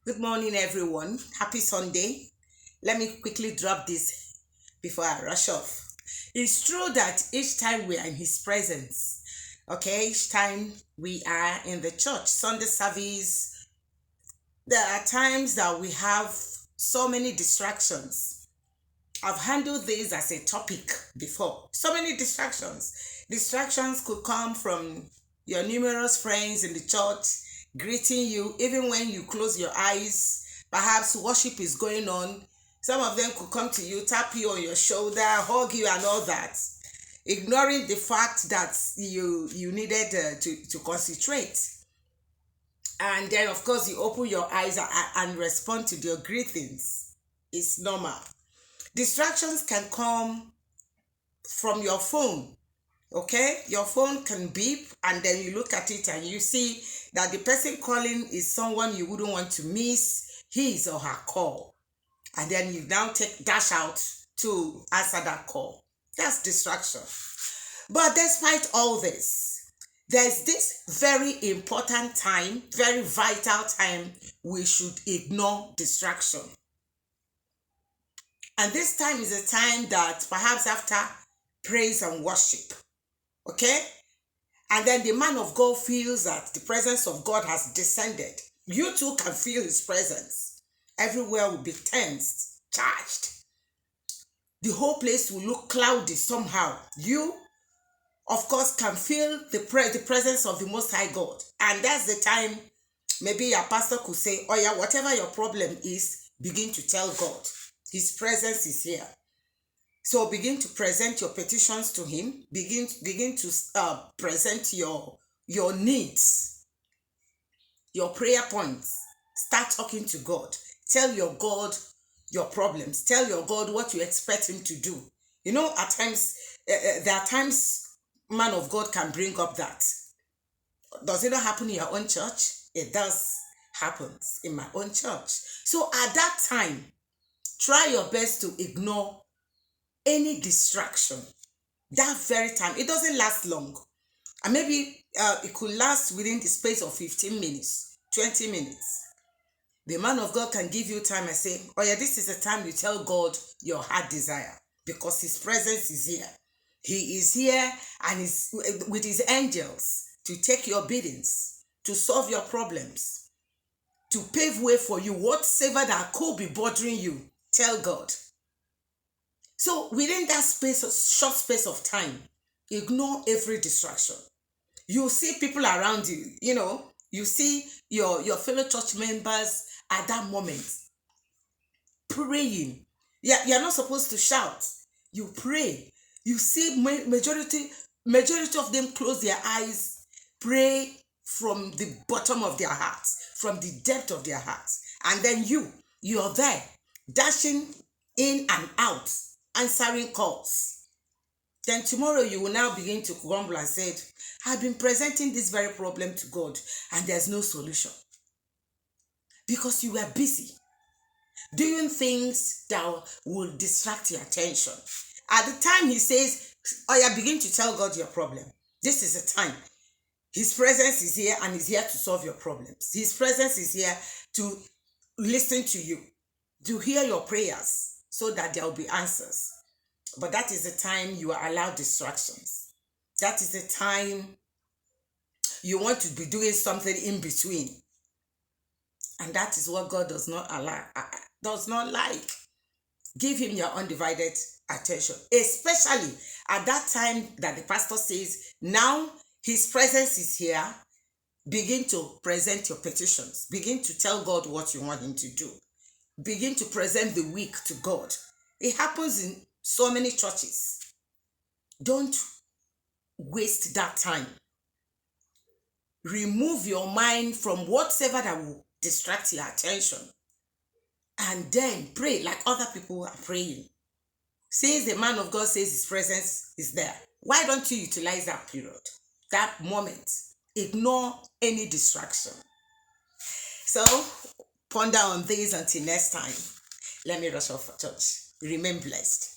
Good morning, everyone. Happy Sunday. Let me quickly drop this before I rush off. It's true that each time we are in His presence, okay, each time we are in the church, Sunday service, there are times that we have so many distractions. I've handled this as a topic before. So many distractions. Distractions could come from your numerous friends in the church greeting you, even when you close your eyes. Perhaps worship is going on. Some of them could come to you, tap you on your shoulder, hug you, and all that, ignoring the fact that you needed to concentrate. And then, of course, you open your eyes and respond to their greetings. It's normal. Distractions can come from your phone. Okay, your phone can beep and then you look at it and you see that the person calling is someone you wouldn't want to miss his or her call, and then you now dash out to answer that call. That's distraction. But despite all this, there's this very important time, very vital time we should ignore distraction. And this time is a time that perhaps after praise and worship, okay, and then the man of God feels that the presence of God has descended, you too can feel his presence. Everywhere will be tensed, charged. The whole place will look cloudy somehow. You, of course, can feel the presence of the Most High God. And that's the time maybe your pastor could say, oh yeah, whatever your problem is, begin to tell God. His presence is here. So begin to present your petitions to him. Begin to present your needs, your prayer points. Start talking to God. Tell your God your problems. Tell your God what you expect him to do. You know, at times, there are times man of God can bring up that. Does it not happen in your own church? It does happen in my own church. So at that time, try your best to ignore any distraction. That very time, it doesn't last long, and maybe it could last within the space of 15 minutes, 20 minutes. The man of God can give you time and say, oh yeah, this is the time you tell God your heart desire, because his presence is here. He is here and is with his angels to take your biddings, to solve your problems, to pave way for you. Whatever that could be bothering you, tell God. So within that short space of time, ignore every distraction. You see people around you, you see your fellow church members at that moment praying. Yeah, you're not supposed to shout. You pray. You see majority of them close their eyes, pray from the bottom of their hearts, from the depth of their hearts. And then you're there, dashing in and out, answering calls. Then tomorrow you will now begin to grumble and say, I've been presenting this very problem to God and there's no solution. Because you were busy doing things that will distract your attention. At the time he says, oh yeah, begin to tell God your problem. This is the time. His presence is here and he's here to solve your problems. His presence is here to listen to you, to hear your prayers, so that there will be answers. But that is the time you are allowed distractions. That is the time you want to be doing something in between. And that is what God does not like. Give him your undivided attention, especially at that time that the pastor says, now his presence is here. Begin to present your petitions. Begin to tell God what you want him to do. Begin to present the weak to God. It happens in so many churches. Don't waste that time. Remove your mind from whatever that will distract your attention. And then pray like other people are praying. Since the man of God says his presence is there, why don't you utilize that period, that moment? Ignore any distraction. So ponder on this until next time. Let me rush off for church. Remain blessed.